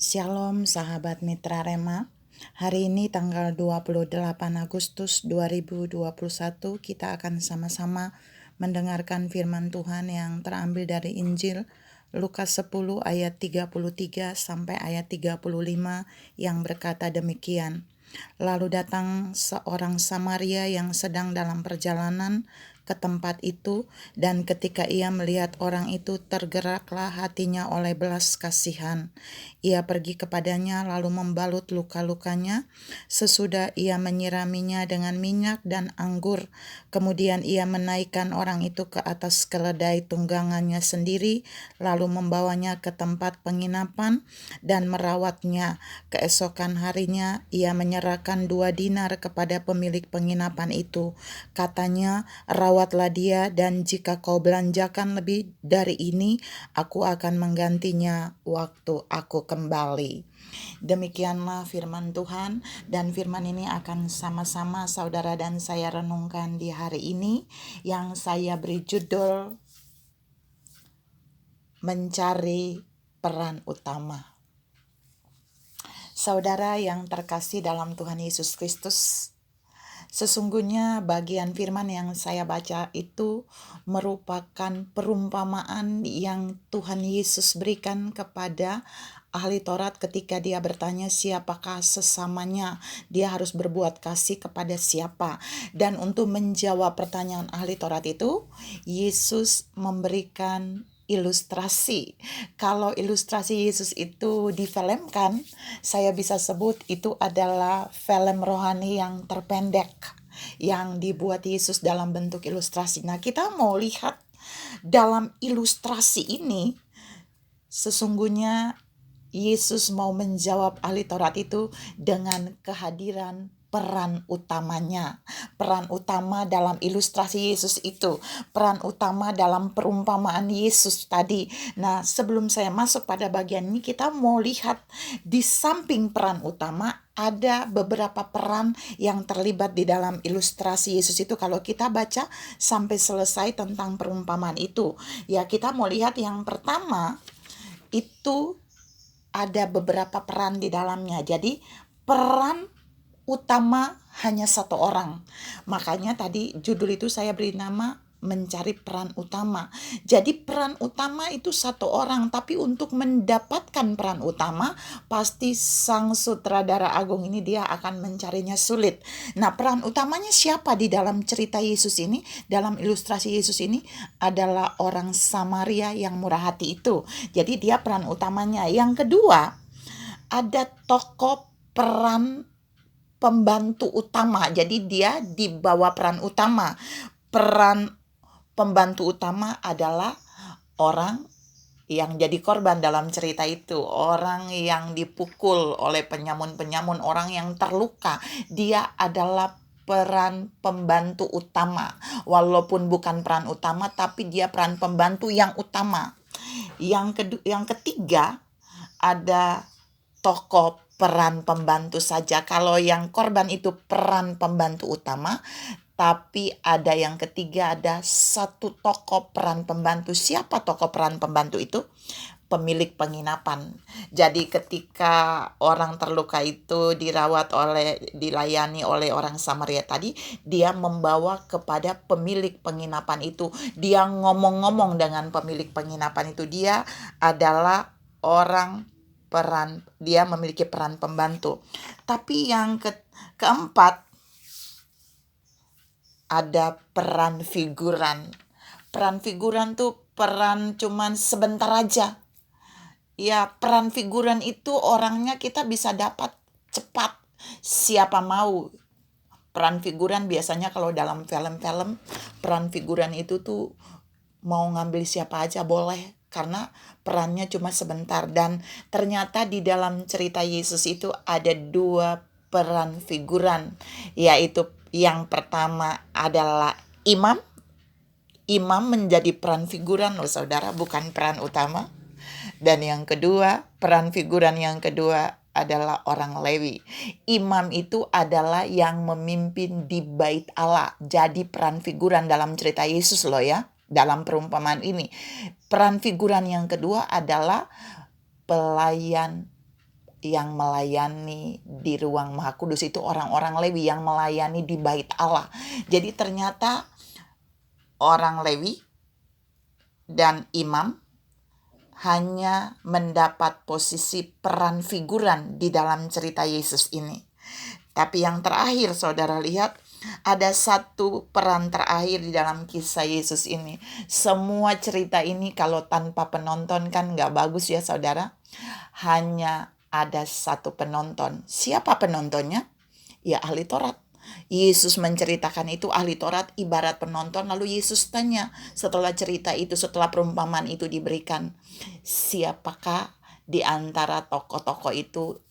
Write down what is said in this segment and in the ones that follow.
Shalom sahabat Mitra Rema. Hari ini tanggal 28 Agustus 2021 kita akan sama-sama mendengarkan firman Tuhan yang terambil dari Injil Lukas 10 ayat 33 sampai ayat 35 yang berkata demikian. Lalu datang seorang Samaria yang sedang dalam perjalanan ke tempat itu, dan ketika ia melihat orang itu, tergeraklah hatinya oleh belas kasihan. Ia pergi kepadanya lalu membalut luka-lukanya. Sesudah ia menyiraminya dengan minyak dan anggur, kemudian ia menaikkan orang itu ke atas keledai tunggangannya sendiri, lalu membawanya ke tempat penginapan dan merawatnya. Keesokan harinya ia menyerahkan 2 dinar kepada pemilik penginapan itu. Katanya, rawatlah dia, dan jika kau belanjakan lebih dari ini, aku akan menggantinya waktu aku kembali. Demikianlah firman Tuhan, dan firman ini akan sama-sama saudara dan saya renungkan di hari ini, yang saya beri judul Mencari Peran Utama. Saudara yang terkasih dalam Tuhan Yesus Kristus, sesungguhnya bagian firman yang saya baca itu merupakan perumpamaan yang Tuhan Yesus berikan kepada ahli Taurat ketika dia bertanya siapakah sesamanya, dia harus berbuat kasih kepada siapa. Dan untuk menjawab pertanyaan ahli Taurat itu, Yesus memberikan ilustrasi. Kalau ilustrasi Yesus itu difilmkan, saya bisa sebut itu adalah film rohani yang terpendek yang dibuat Yesus dalam bentuk ilustrasi. Nah, kita mau lihat dalam ilustrasi ini, sesungguhnya Yesus mau menjawab ahli Taurat itu dengan kehadiran peran utamanya. Peran utama dalam ilustrasi Yesus itu. Peran utama dalam perumpamaan Yesus tadi. Nah, sebelum saya masuk pada bagian ini, kita mau lihat di samping peran utama, ada beberapa peran yang terlibat di dalam ilustrasi Yesus itu. Kalau kita baca sampai selesai tentang perumpamaan itu, ya kita mau lihat yang pertama, itu ada beberapa peran di dalamnya. Jadi peran utama hanya satu orang. Makanya tadi judul itu saya beri nama Mencari Peran Utama. Jadi peran utama itu satu orang, tapi untuk mendapatkan peran utama, pasti sang sutradara agung ini dia akan mencarinya sulit. Nah, peran utamanya siapa di dalam cerita Yesus ini? Dalam ilustrasi Yesus ini adalah orang Samaria yang murah hati itu. Jadi dia peran utamanya. Yang kedua, ada tokoh peran pembantu utama. Jadi dia di bawah peran utama. Peran pembantu utama adalah orang yang jadi korban dalam cerita itu. Orang yang dipukul oleh penyamun-penyamun, orang yang terluka. Dia adalah peran pembantu utama. Walaupun bukan peran utama, tapi dia peran pembantu yang utama. Yang ketiga, ada tokoh peran pembantu saja. Kalau yang korban itu peran pembantu utama, tapi ada yang ketiga, ada satu tokoh peran pembantu. Siapa tokoh peran pembantu itu? Pemilik penginapan. Jadi ketika orang terluka itu dilayani oleh orang Samaria tadi, dia membawa kepada pemilik penginapan itu. Dia ngomong-ngomong dengan pemilik penginapan itu. Dia adalah dia memiliki peran pembantu. Tapi yang keempat, ada peran figuran. Peran figuran tuh peran cuman sebentar aja. Ya, peran figuran itu orangnya kita bisa dapat cepat. Siapa mau. Peran figuran biasanya kalau dalam film-film, peran figuran itu tuh mau ngambil siapa aja boleh. Karena perannya cuma sebentar. Dan ternyata di dalam cerita Yesus itu ada 2 peran figuran. Yaitu yang pertama adalah imam. Imam menjadi peran figuran loh saudara, bukan peran utama. Dan yang kedua, peran figuran yang kedua adalah orang Lewi. Imam itu adalah yang memimpin di bait Allah. Jadi peran figuran dalam cerita Yesus loh ya, dalam perumpamaan ini. Peran figuran yang kedua adalah pelayan yang melayani di ruang Maha Kudus itu orang-orang Lewi yang melayani di bait Allah. Jadi ternyata orang Lewi dan imam hanya mendapat posisi peran figuran di dalam cerita Yesus ini. Tapi yang terakhir saudara lihat, ada satu peran terakhir di dalam kisah Yesus ini. Semua cerita ini kalau tanpa penonton kan nggak bagus ya saudara. Hanya ada satu penonton. Siapa penontonnya? Ya ahli Taurat. Yesus menceritakan itu, ahli Taurat ibarat penonton. Lalu Yesus tanya setelah cerita itu, setelah perumpamaan itu diberikan, siapakah di antara tokoh-tokoh itu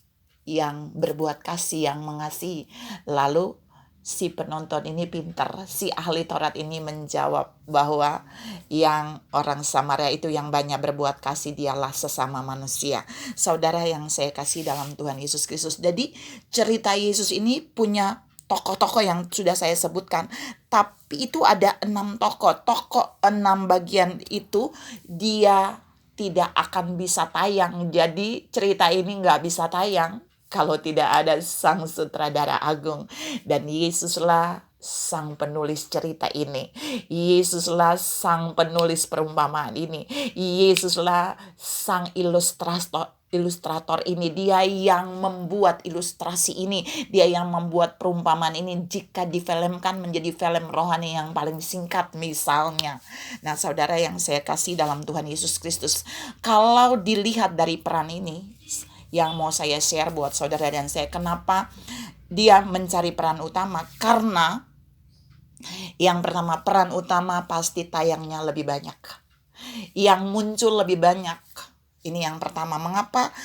yang berbuat kasih, yang mengasihi? Lalu si penonton ini pintar, si ahli Taurat ini menjawab bahwa yang orang Samaria itu yang banyak berbuat kasih, dialah sesama manusia. Saudara yang saya kasih dalam Tuhan Yesus Kristus. Jadi cerita Yesus ini punya tokoh-tokoh yang sudah saya sebutkan, tapi itu ada 6 tokoh. Tokoh 6 bagian itu dia tidak akan bisa tayang. Jadi cerita ini nggak bisa tayang kalau tidak ada sang sutradara agung. Dan Yesuslah sang penulis cerita ini. Yesuslah sang penulis perumpamaan ini. Yesuslah sang ilustrator ini. Dia yang membuat ilustrasi ini. Dia yang membuat perumpamaan ini. Jika difilmkan menjadi film rohani yang paling singkat misalnya. Nah saudara yang saya kasih dalam Tuhan Yesus Kristus, kalau dilihat dari peran ini, yang mau saya share buat saudara dan saya, kenapa dia mencari peran utama? Karena yang pertama, peran utama pasti tayangnya lebih banyak, yang muncul lebih banyak. Ini yang pertama. Mengapa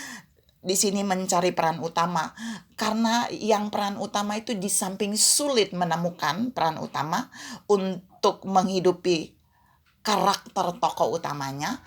di sini mencari peran utama? Karena yang peran utama itu di samping sulit menemukan peran utama untuk menghidupi karakter tokoh utamanya,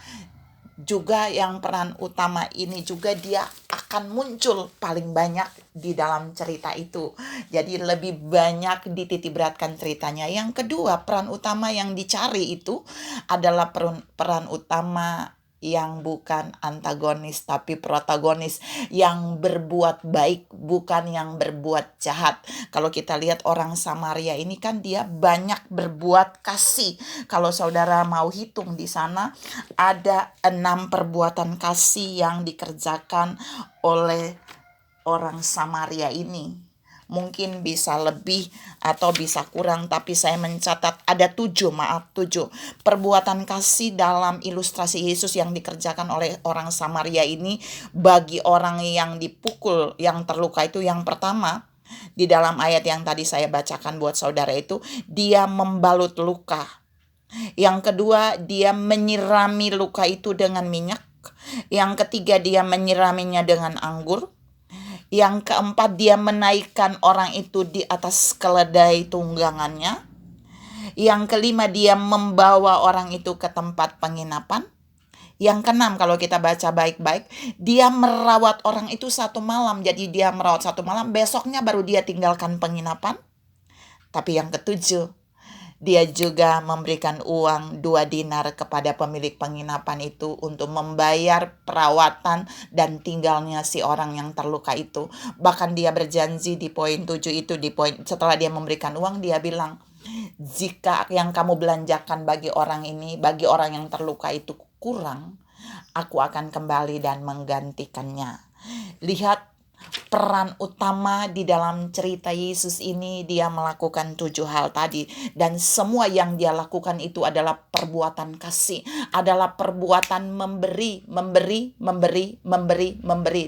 juga yang peran utama ini juga dia akan muncul paling banyak di dalam cerita itu. Jadi lebih banyak dititikberatkan ceritanya. Yang kedua, peran utama yang dicari itu adalah peran utama yang bukan antagonis tapi protagonis, yang berbuat baik bukan yang berbuat jahat. Kalau kita lihat orang Samaria ini kan dia banyak berbuat kasih. Kalau saudara mau hitung di sana ada 6 perbuatan kasih yang dikerjakan oleh orang Samaria ini. Mungkin bisa lebih atau bisa kurang, tapi saya mencatat ada 7 perbuatan kasih dalam ilustrasi Yesus yang dikerjakan oleh orang Samaria ini bagi orang yang dipukul, yang terluka itu. Yang pertama, di dalam ayat yang tadi saya bacakan buat saudara itu, dia membalut luka. Yang kedua, dia menyirami luka itu dengan minyak. Yang ketiga, dia menyiraminya dengan anggur. Yang keempat, dia menaikkan orang itu di atas keledai tunggangannya. Yang kelima, dia membawa orang itu ke tempat penginapan. Yang keenam, kalau kita baca baik-baik, dia merawat orang itu 1 malam. Jadi dia merawat 1 malam, besoknya baru dia tinggalkan penginapan. Tapi yang ketujuh, dia juga memberikan uang 2 dinar kepada pemilik penginapan itu untuk membayar perawatan dan tinggalnya si orang yang terluka itu. Bahkan dia berjanji di poin 7 itu, setelah dia memberikan uang, dia bilang, jika yang kamu belanjakan bagi orang ini, bagi orang yang terluka itu kurang, aku akan kembali dan menggantikannya. Lihat peran utama di dalam cerita Yesus ini, dia melakukan 7 hal tadi, dan semua yang dia lakukan itu adalah perbuatan kasih, adalah perbuatan memberi,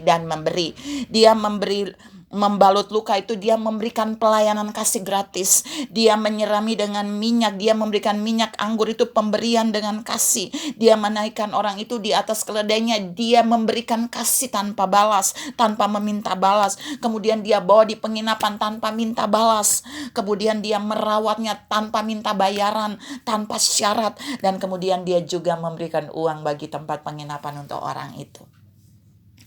dan memberi. Dia membalut luka itu, dia memberikan pelayanan kasih gratis. Dia menyirami dengan minyak, dia memberikan minyak anggur itu pemberian dengan kasih. Dia menaikkan orang itu di atas keledainya, dia memberikan kasih tanpa balas, tanpa meminta balas. Kemudian dia bawa di penginapan tanpa minta balas. Kemudian dia merawatnya tanpa minta bayaran, tanpa syarat. Dan kemudian dia juga memberikan uang bagi tempat penginapan untuk orang itu.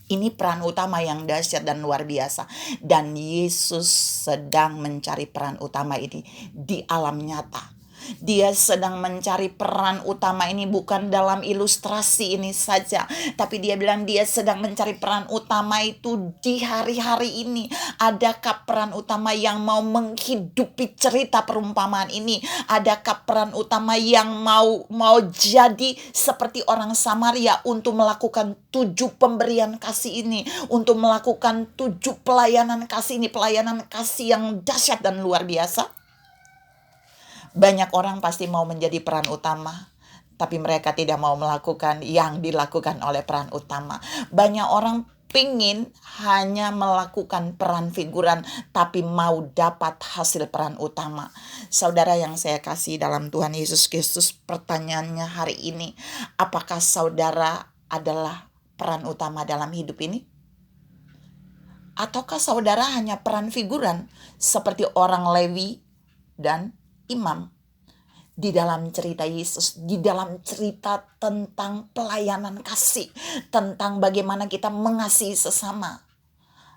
Ini peran utama yang dahsyat dan luar biasa. Dan Yesus sedang mencari peran utama ini di alam nyata. Dia sedang mencari peran utama ini bukan dalam ilustrasi ini saja, tapi dia bilang dia sedang mencari peran utama itu di hari-hari ini. Adakah peran utama yang mau menghidupi cerita perumpamaan ini? Adakah peran utama yang mau jadi seperti orang Samaria untuk melakukan 7 pemberian kasih ini, untuk melakukan 7 pelayanan kasih ini, pelayanan kasih yang dahsyat dan luar biasa? Banyak orang pasti mau menjadi peran utama, tapi mereka tidak mau melakukan yang dilakukan oleh peran utama. Banyak orang pingin hanya melakukan peran figuran, tapi mau dapat hasil peran utama. Saudara yang saya kasih dalam Tuhan Yesus Kristus, pertanyaannya hari ini, apakah saudara adalah peran utama dalam hidup ini? Ataukah saudara hanya peran figuran seperti orang Lewi dan imam di dalam cerita Yesus, di dalam cerita tentang pelayanan kasih, tentang bagaimana kita mengasihi sesama?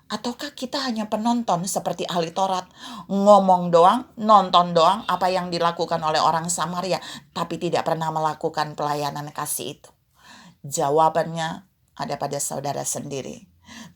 Ataukah kita hanya penonton seperti ahli Taurat, ngomong doang, nonton doang apa yang dilakukan oleh orang Samaria, tapi tidak pernah melakukan pelayanan kasih itu? Jawabannya ada pada saudara sendiri.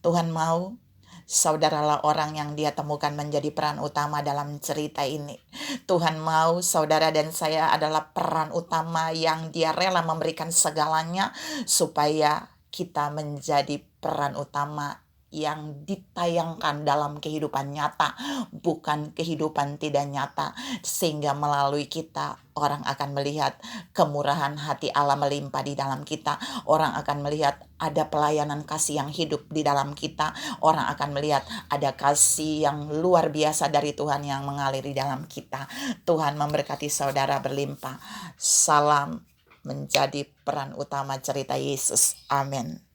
Tuhan mau saudaralah orang yang dia temukan menjadi peran utama dalam cerita ini. Tuhan mau saudara dan saya adalah peran utama yang dia rela memberikan segalanya supaya kita menjadi peran utama yang ditayangkan dalam kehidupan nyata, bukan kehidupan tidak nyata, sehingga melalui kita orang akan melihat kemurahan hati Allah melimpah di dalam kita. Orang akan melihat ada pelayanan kasih yang hidup di dalam kita. Orang akan melihat ada kasih yang luar biasa dari Tuhan yang mengalir di dalam kita. Tuhan memberkati saudara berlimpah. Salam menjadi peran utama cerita Yesus. Amin.